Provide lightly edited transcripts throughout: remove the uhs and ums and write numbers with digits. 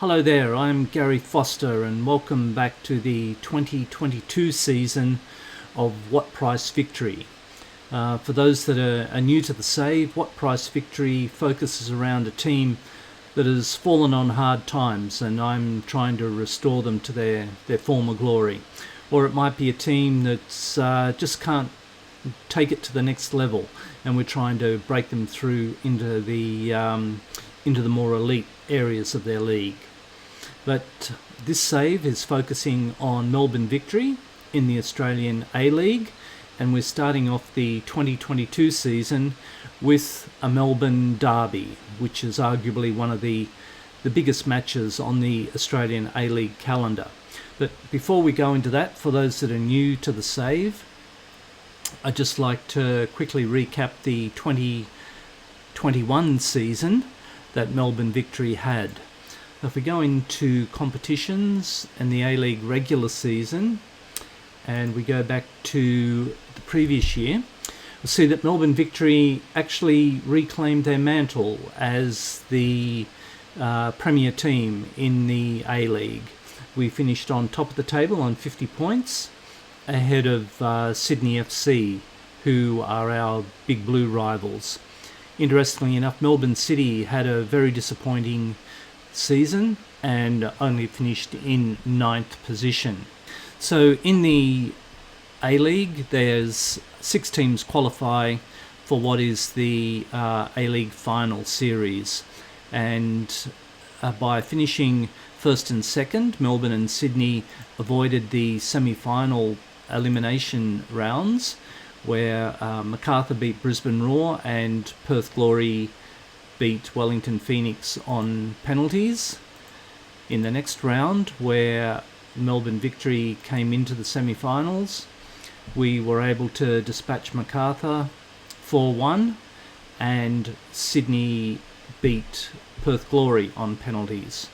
Hello there, I'm Garry Foster and welcome back to the 2022 season of What Price Victory. For those that are new to the save, What Price Victory focuses around a team that has fallen on hard times and I'm trying to restore them to their former glory. Or it might be a team that's just can't take it to the next level and we're trying to break them through into the more elite areas of their league. But this save is focusing on Melbourne Victory in the Australian A-League, and we're starting off the 2022 season with a Melbourne derby, which is arguably one of the biggest matches on the Australian A-League calendar. But before we go into that, for those that are new to the save, I'd just like to quickly recap the 2021 season that Melbourne Victory had. If we go into competitions and the A-League regular season and we go back to the previous year, we'll see that Melbourne Victory actually reclaimed their mantle as the premier team in the A-League. We finished on top of the table on 50 points ahead of Sydney FC, who are our big blue rivals. Interestingly enough, Melbourne City had a very disappointing season and only finished in 9th position. So in the A-League, there's 6 teams qualify for what is the A-League final series, and by finishing first and second, Melbourne and Sydney avoided the semi-final elimination rounds, where Macarthur beat Brisbane Roar and Perth Glory beat Wellington Phoenix on penalties. In the next round, where Melbourne Victory came into the semi-finals, we were able to dispatch Macarthur 4-1 and Sydney beat Perth Glory on penalties.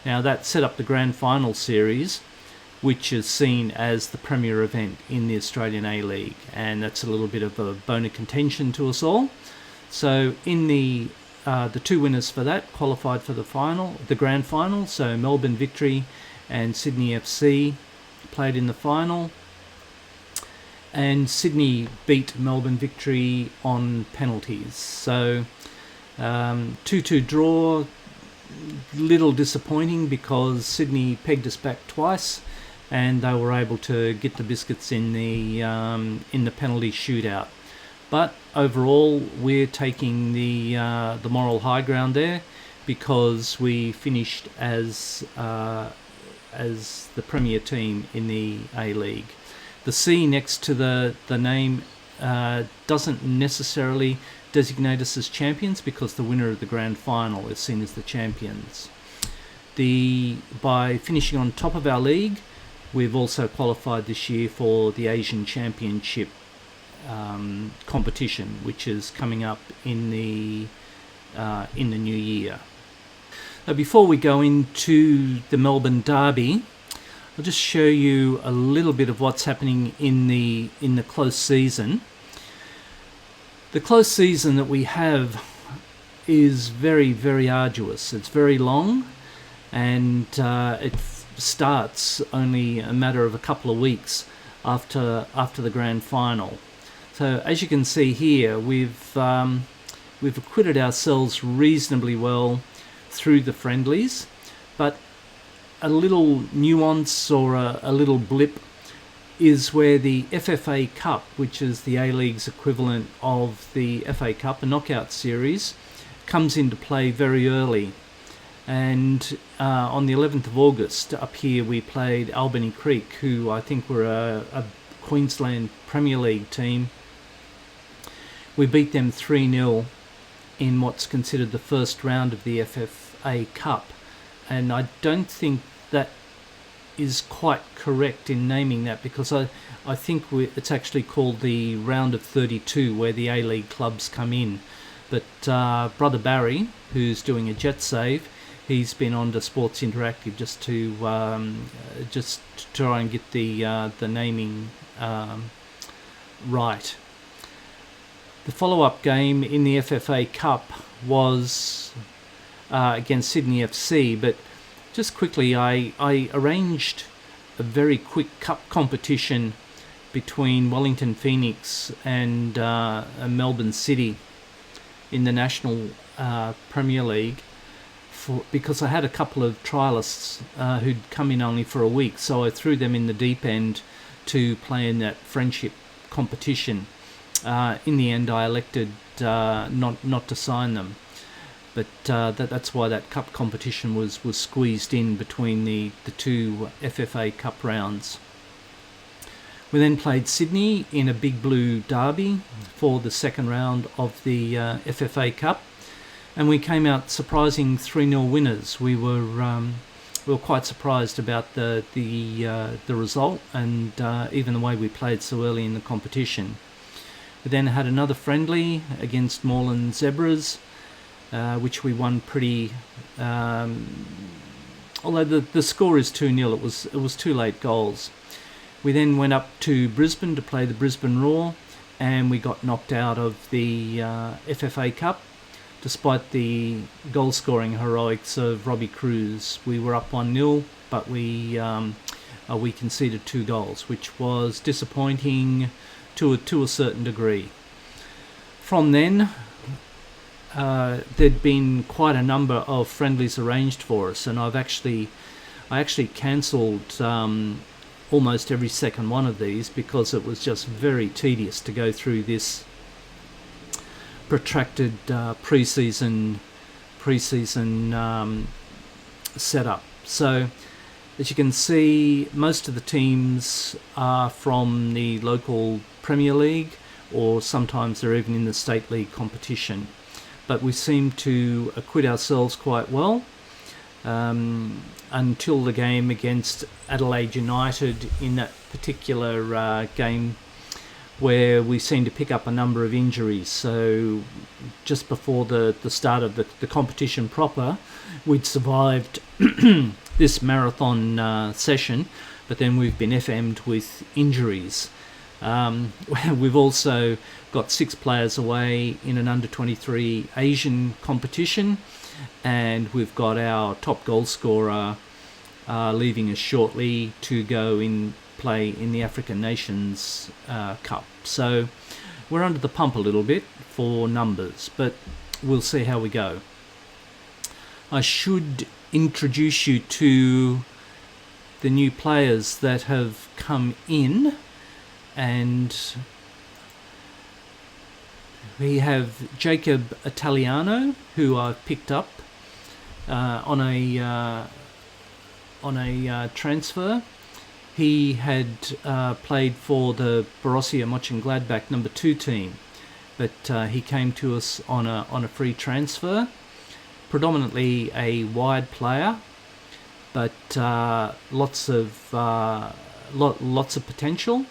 Now that set up the grand final series, which is seen as the premier event in the Australian A-League, and that's a little bit of a bone of contention to us all. So in the 2 winners for that qualified for the grand final. So Melbourne Victory and Sydney FC played in the final, and Sydney beat Melbourne Victory on penalties. So 2-2 draw, little disappointing because Sydney pegged us back twice and they were able to get the biscuits in the penalty shootout. But overall, we're taking the moral high ground there because we finished as the premier team in the A-League. The C next to the name doesn't necessarily designate us as champions because the winner of the grand final is seen as the champions. By finishing on top of our league, we've also qualified this year for the Asian Championship competition, which is coming up in the new year. Now, before we go into the Melbourne Derby, I'll just show you a little bit of what's happening in the close season. The close season that we have is very, very arduous. It's very long, and it starts only a matter of a couple of weeks after the grand final. So as you can see here, we've acquitted ourselves reasonably well through the friendlies, but a little nuance or a little blip is where the FFA Cup, which is the A-League's equivalent of the FA Cup, a knockout series, comes into play very early. And on the 11th of August, up here we played Albany Creek, who I think were a Queensland Premier League team. We beat them 3-0 in what's considered the first round of the FFA Cup. And I don't think that is quite correct in naming that, because I think it's actually called the round of 32, where the A-League clubs come in. But Brother Barry, who's doing a jet save, he's been on to Sports Interactive just to try and get the naming right. The follow-up game in the FFA Cup was against Sydney FC, but just quickly, I arranged a very quick cup competition between Wellington Phoenix and Melbourne City in the National Premier League, because I had a couple of trialists who'd come in only for a week, so I threw them in the deep end to play in that friendship competition. In the end, I elected not to sign them, but that's why that cup competition was squeezed in between the two FFA Cup rounds. We then played Sydney in a Big Blue derby for the second round of the FFA Cup, and we came out surprising 3-0 winners. We were quite surprised about the result, and even the way we played so early in the competition. We then had another friendly against Moreland Zebras, which we won pretty. Although the score is 2-0, it was 2 late goals. We then went up to Brisbane to play the Brisbane Roar, and we got knocked out of the FFA Cup, despite the goal-scoring heroics of Robbie Cruz. We were up 1-0, but we conceded 2 goals, which was disappointing to a certain degree. From then, there'd been quite a number of friendlies arranged for us, and I actually cancelled almost every second one of these, because it was just very tedious to go through this protracted pre-season setup. So, as you can see, most of the teams are from the local Premier League, or sometimes they're even in the State League competition. But we seem to acquit ourselves quite well until the game against Adelaide United in that particular game, where we seemed to pick up a number of injuries. So just before the start of the competition proper, we'd survived this marathon session, but then we've been FM'd with injuries. We've also got 6 players away in an under-23 Asian competition, and we've got our top goal scorer leaving us shortly to go in play in the African Nations Cup. So we're under the pump a little bit for numbers, but we'll see how we go. I should introduce you to the new players that have come in, and we have Jacob Italiano, who I've picked up on a transfer. He had played for the Borussia Mönchengladbach number 2 team, but he came to us on a free transfer. Predominantly a wide player, but lots of potential,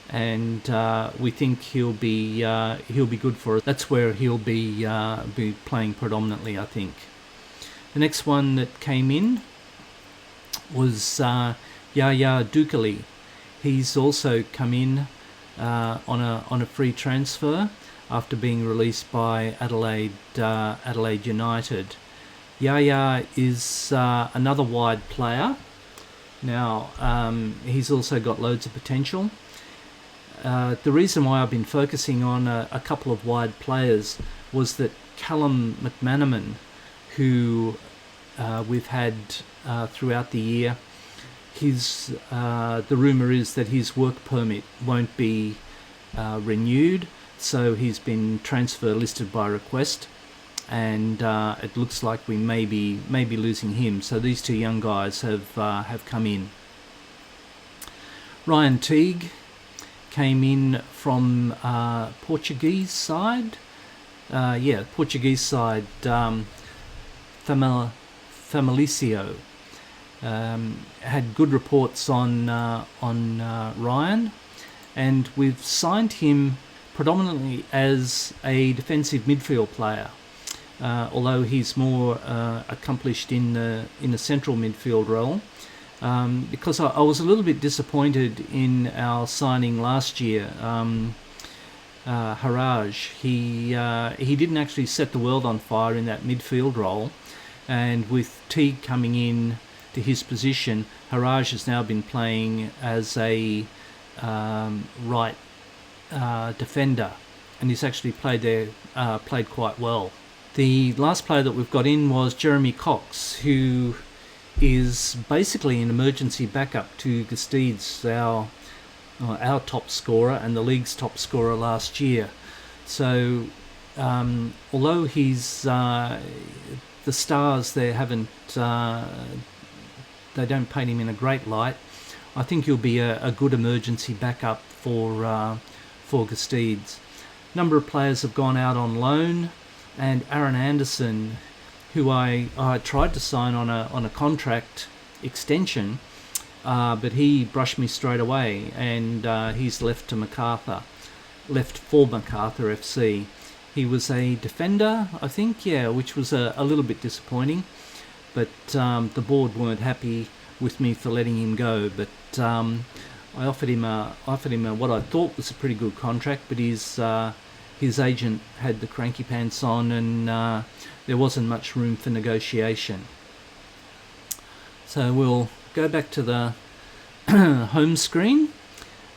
and we think he'll be good for us. That's where he'll be playing predominantly, I think. The next one that came in was Yaya Dukali. He's also come in on a free transfer after being released by Adelaide United. Yaya is another wide player. Now, he's also got loads of potential. The reason why I've been focusing on a couple of wide players was that Callum McManaman, who we've had throughout the year, the rumour is that his work permit won't be renewed, so he's been transfer listed by request, and it looks like we may be losing him. So these 2 young guys have come in. Ryan Teague came in from Portuguese side. Portuguese side, Famalicio. Had good reports on Ryan, and we've signed him predominantly as a defensive midfield player, although he's more accomplished in the central midfield role. Because I was a little bit disappointed in our signing last year, Haraj. He didn't actually set the world on fire in that midfield role, and with Teague coming in to his position. Haraj has now been playing as a right defender, and he's actually played quite well. The last player that we've got in was Jeremy Cox, who is basically an emergency backup to Gestides, our top scorer and the league's top scorer last year. So although he's the Stars there they don't paint him in a great light, I think he'll be a good emergency backup for Gestides. A number of players have gone out on loan, and Aaron Anderson, who I tried to sign on a contract extension, but he brushed me straight away, and he's left for Macarthur FC. He was a defender, I think, which was a little bit disappointing, but the board weren't happy with me for letting him go. But I offered him what I thought was a pretty good contract, but his agent had the cranky pants on, and there wasn't much room for negotiation. So we'll go back to the home screen.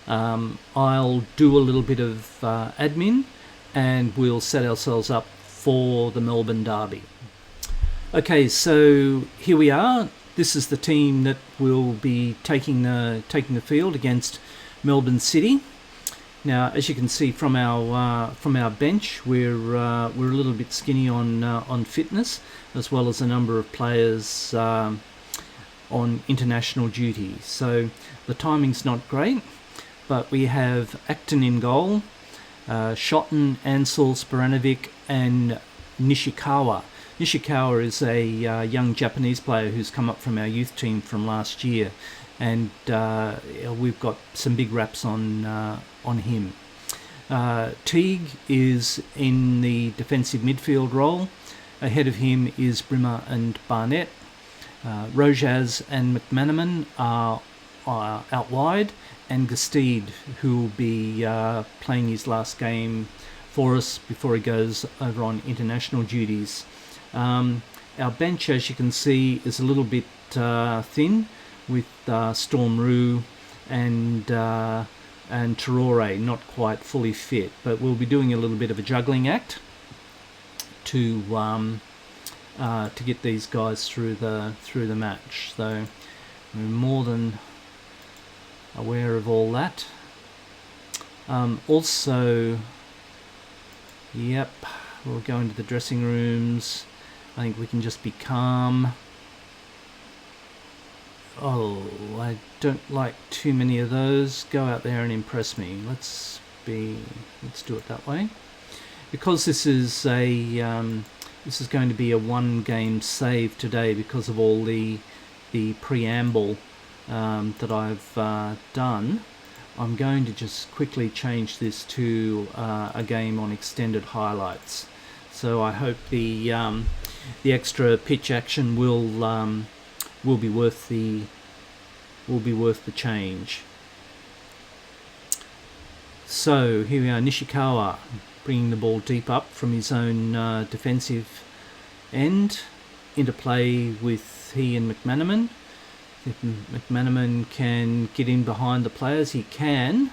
I'll do a little bit of admin, and we'll set ourselves up for the Melbourne Derby. Okay, so here we are. This is the team that will be taking the field against Melbourne City. Now, as you can see from our bench, we're a little bit skinny on fitness, as well as a number of players on international duty. So the timing's not great, but we have Acton in goal, Shotton, Ansel, Sporanovic, and Nishikawa. Nishikawa is a young Japanese player who's come up from our youth team from last year, and we've got some big raps on him. Teague is in the defensive midfield role. Ahead of him is Brimmer and Barnett. Rojaz and McManaman are out wide, and Gestede, who will be playing his last game for us before he goes over on international duties. Our bench, as you can see, is a little bit thin, with Storm Roo and Traore not quite fully fit, but we'll be doing a little bit of a juggling act to get these guys through the match. So we're more than aware of all that. Also, yep, we'll go into the dressing rooms. I think we can just be calm. Oh, I don't like too many of those. Go out there and impress me. Let's do it that way. Because this is going to be a one-game save today because of all the preamble that I've done. I'm going to just quickly change this to a game on extended highlights. So I hope the extra pitch action will be worth the change. So here we are, Nishikawa bringing the ball deep up from his own defensive end into play with he and McManaman. If McManaman can get in behind the players, he can,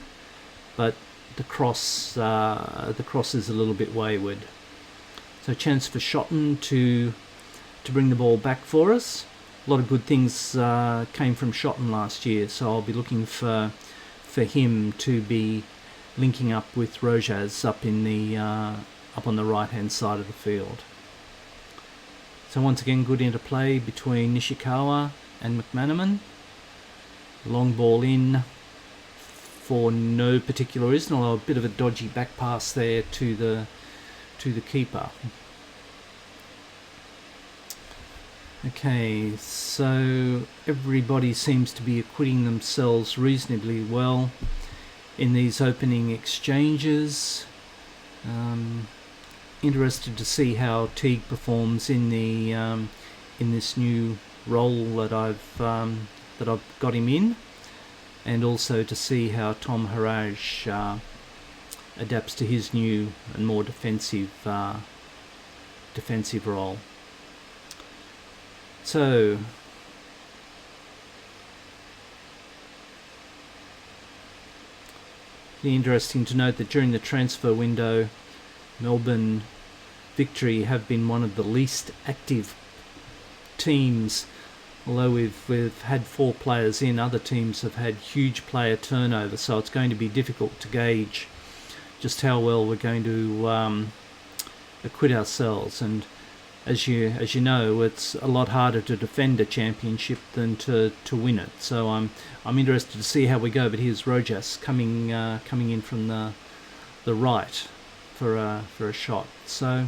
but the cross is a little bit wayward. So chance for Shotton to bring the ball back for us. A lot of good things came from Shotton last year, so I'll be looking for him to be linking up with Rojaz up on the right hand side of the field. So once again, good interplay between Nishikawa and McManaman. Long ball in for no particular reason, although a bit of a dodgy back pass there to the keeper. Okay, so everybody seems to be acquitting themselves reasonably well in these opening exchanges. Interested to see how Teague performs in this new role that I've got him in, and also to see how Tom Haraj adapts to his new and more defensive role. So interesting to note that during the transfer window, Melbourne Victory have been one of the least active teams. Although we've had 4 players in, other teams have had huge player turnover, so it's going to be difficult to gauge just how well we're going to acquit ourselves. And as you know, it's a lot harder to defend a championship than to win it. So I'm interested to see how we go. But here's Rojas coming in from the right for a shot. So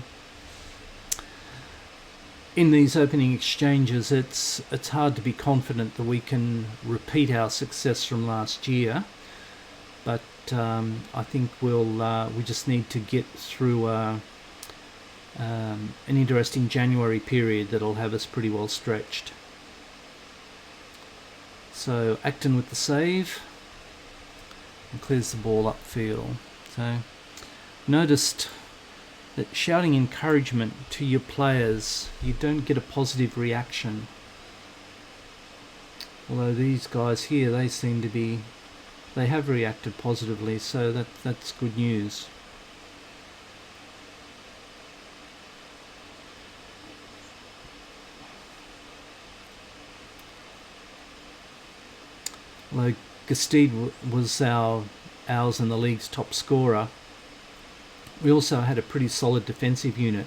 in these opening exchanges, it's hard to be confident that we can repeat our success from last year. But I think we just need to get through an interesting January period that'll have us pretty well stretched. So Acton with the save and clears the ball upfield. So noticed that shouting encouragement to your players, you don't get a positive reaction. Although these guys here, they have reacted positively, so that's good news. Although Gastede was ours and the league's top scorer, we also had a pretty solid defensive unit.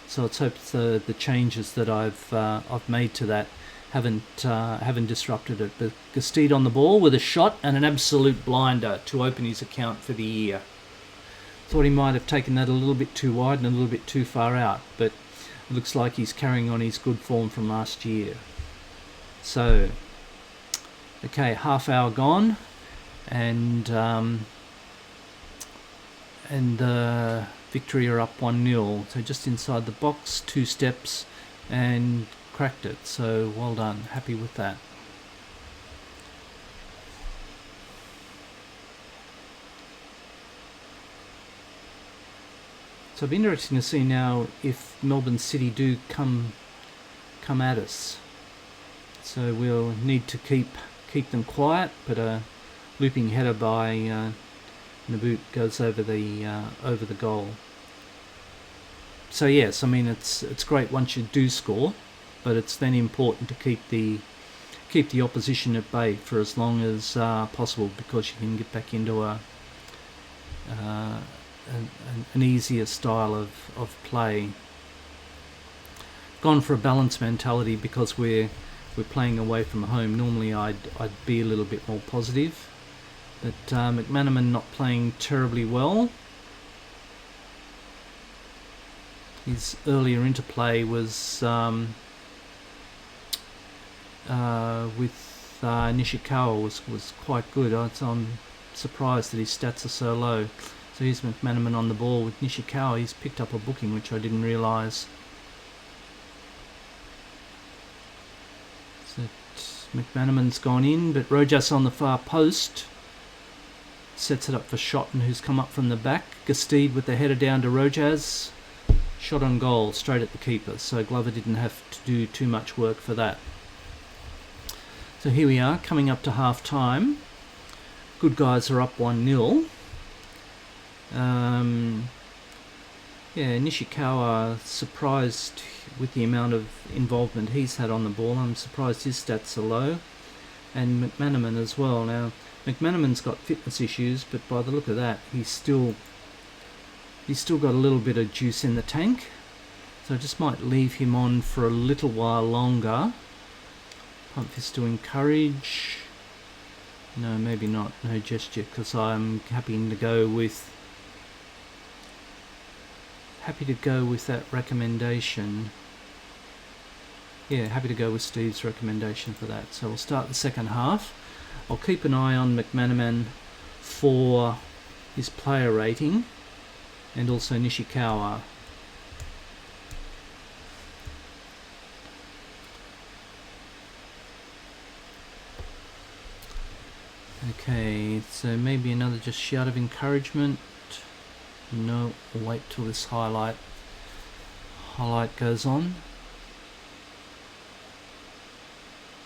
So let's hope the changes that I've made to that haven't disrupted it. But Gastede on the ball with a shot and an absolute blinder to open his account for the year. Thought he might have taken that a little bit too wide and a little bit too far out, but it looks like he's carrying on his good form from last year. So, okay, half hour gone, and Victory are up 1-0. So just inside the box, 2 steps, and cracked it. So well done, happy with that. So it'll be interesting to see now if Melbourne City do come at us. So we'll need to keep them quiet, but a looping header by Naboot goes over the goal. So yes, I mean it's great once you do score, but it's then important to keep the opposition at bay for as long as possible, because you can get back into an easier style of play. Gone for a balanced mentality because we're playing away from home. Normally I'd be a little bit more positive, but McManaman not playing terribly well. His earlier interplay was with Nishikawa was quite good. I'm surprised that his stats are so low. So here's McManaman on the ball with Nishikawa. He's picked up a booking, which I didn't realise. So McManaman's gone in, but Rojas on the far post sets it up for Shotton, who's come up from the back. Gastede with the header down to Rojas. Shot on goal, straight at the keeper. So Glover didn't have to do too much work for that. So here we are, coming up to half time. Good guys are up 1-0. Nishikawa, surprised with the amount of involvement he's had on the ball. I'm surprised his stats are low. And McManaman as well. Now, McManaman's got fitness issues, but by the look of that, he's still got a little bit of juice in the tank. So I just might leave him on for a little while longer. Pump fist to encourage. No, maybe not. No gesture, because I'm happy to go with that recommendation. Yeah, happy to go with Steve's recommendation for that. So we'll start the second half. I'll keep an eye on McManaman for his player rating, and also Nishikawa. Okay, so maybe another just shout of encouragement. No, we'll wait till this highlight goes on.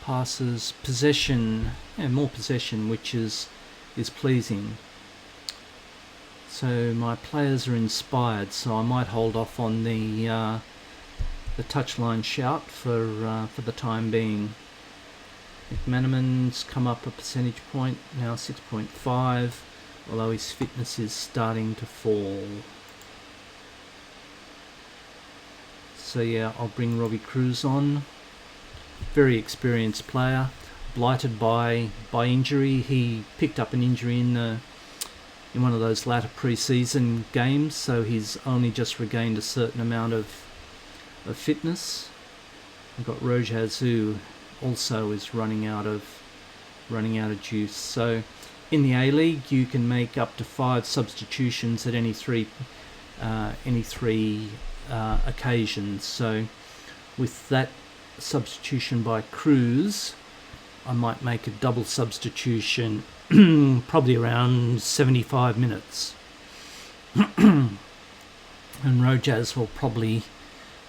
Passes, possession, more possession, which is pleasing. So my players are inspired, so I might hold off on the touchline shout for the time being. McManaman's come up a percentage point, now 6.5, although his fitness is starting to fall. So yeah, I'll bring Robbie Cruz on. Very experienced player, blighted by injury. He picked up an injury in one of those latter pre-season games, so he's only just regained a certain amount of fitness. We've got Rojas, who also is running out of juice. So in the A-League, you can make up to 5 substitutions at any three occasions. So with that substitution by Cruz, I might make a double substitution probably around 75 minutes. And Rojas will probably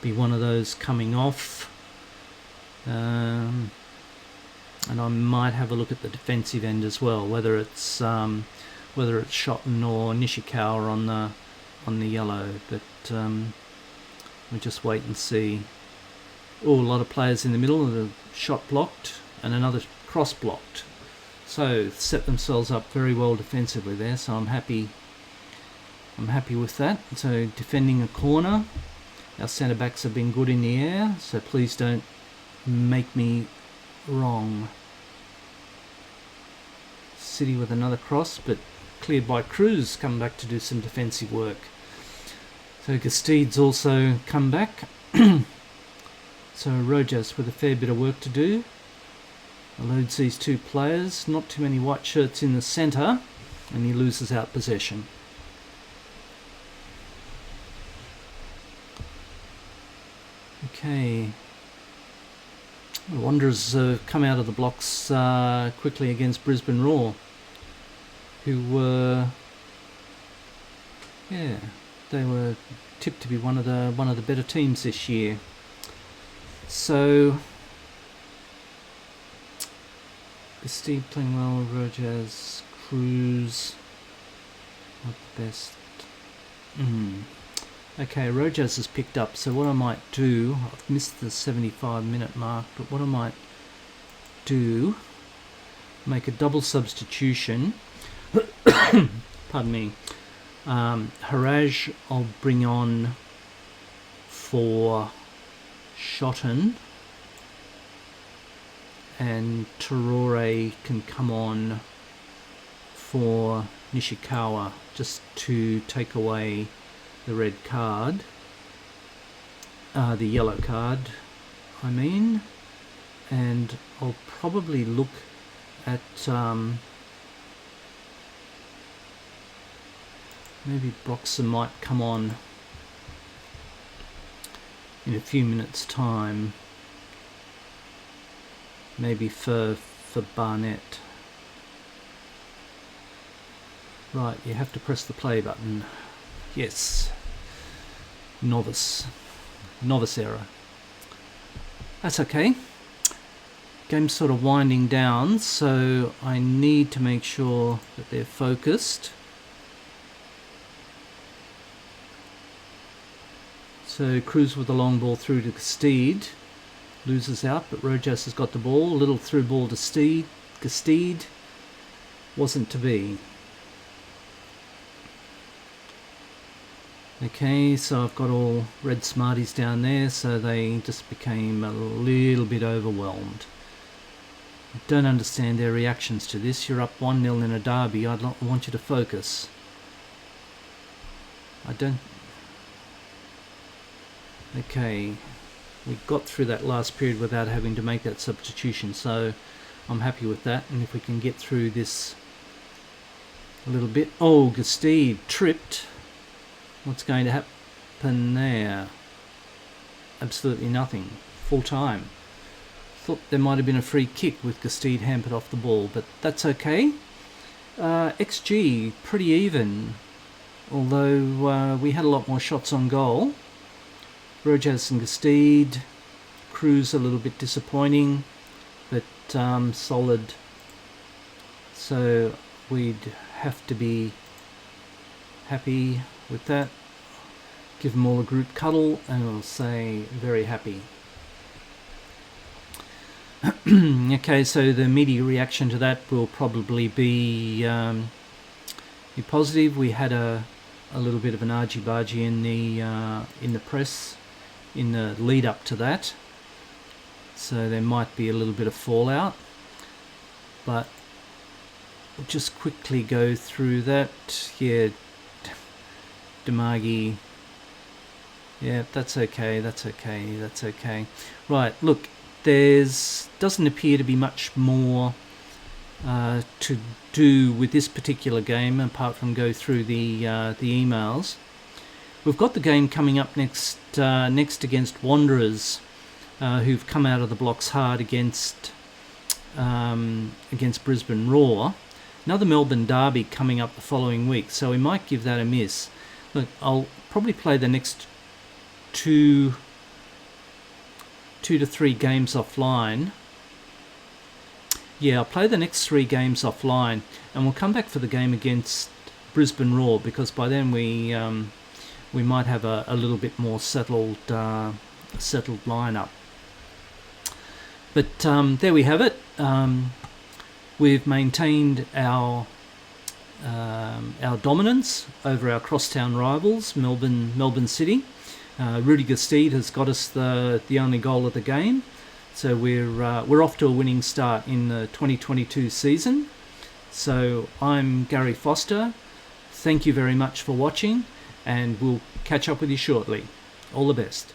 be one of those coming off. And I might have a look at the defensive end as well, whether it's Shotton or Nishikawa on the yellow, but we'll just wait and see. Oh, a lot of players in the middle, the shot blocked and another cross blocked, so set themselves up very well defensively there, so I'm happy with that. So defending a corner, our centre backs have been good in the air, so please don't make me wrong. City with another cross, but cleared by Cruz, coming back to do some defensive work. So Gastide's also come back. So Rojas with a fair bit of work to do. Eludes these 2 players, not too many white shirts in the centre, and he loses out possession. Okay. The Wanderers come out of the blocks quickly against Brisbane Roar, who were, they were tipped to be one of the better teams this year. So Steve playing well, Rojas, Cruz, not the best. Okay, Rojas has picked up, so what I might do, I've missed the 75-minute mark, but what I might do, make a double substitution. Pardon me. Haraj I'll bring on for Shotton, and Torore can come on for Nishikawa, just to take away the red card, the yellow card, I mean. And I'll probably look at maybe Broxham might come on in a few minutes' time, maybe for Barnett. Right, you have to press the play button. Yes. Novice error. That's okay. Game's sort of winding down, so I need to make sure that they're focused. So Cruz with the long ball through to Gastide. Loses out, but Rojas has got the ball. A little through ball to Gastide. Wasn't to be. Okay, so I've got all red smarties down there, so they just became a little bit overwhelmed. I don't understand their reactions to this. You're up 1-0 in a derby. I want you to focus. I don't... Okay, we got through that last period without having to make that substitution, so I'm happy with that. And if we can get through this a little bit... Oh, Gastide tripped. What's going to happen there? Absolutely nothing. Full time. Thought there might have been a free kick with Gastide hampered off the ball, but that's okay. XG, pretty even. Although we had a lot more shots on goal. Rojas and Gastide. Cruz a little bit disappointing, but solid. So we'd have to be Happy with that. Give them all a group cuddle and we'll say very happy. Okay, so the media reaction to that will probably be positive. We had a little bit of an argy-bargy in the press in the lead up to that, so there might be a little bit of fallout, but we'll just quickly go through that. Yeah, Damagi. Yeah, that's okay. Right, look, doesn't appear to be much more to do with this particular game apart from go through the emails. We've got the game coming up next against Wanderers, who've come out of the blocks hard against Brisbane Roar. Another Melbourne derby coming up the following week, so we might give that a miss. Look, I'll probably play the next two to three games offline. Yeah, I'll play the next 3 games offline, and we'll come back for the game against Brisbane Roar, because by then we might have a little bit more settled lineup. But there we have it. We've maintained our dominance over our crosstown rivals, Melbourne City. Rudiger Steed has got us the only goal of the game, so we're off to a winning start in the 2022 season. So I'm Garry Foster. Thank you very much for watching, and we'll catch up with you shortly. All the best.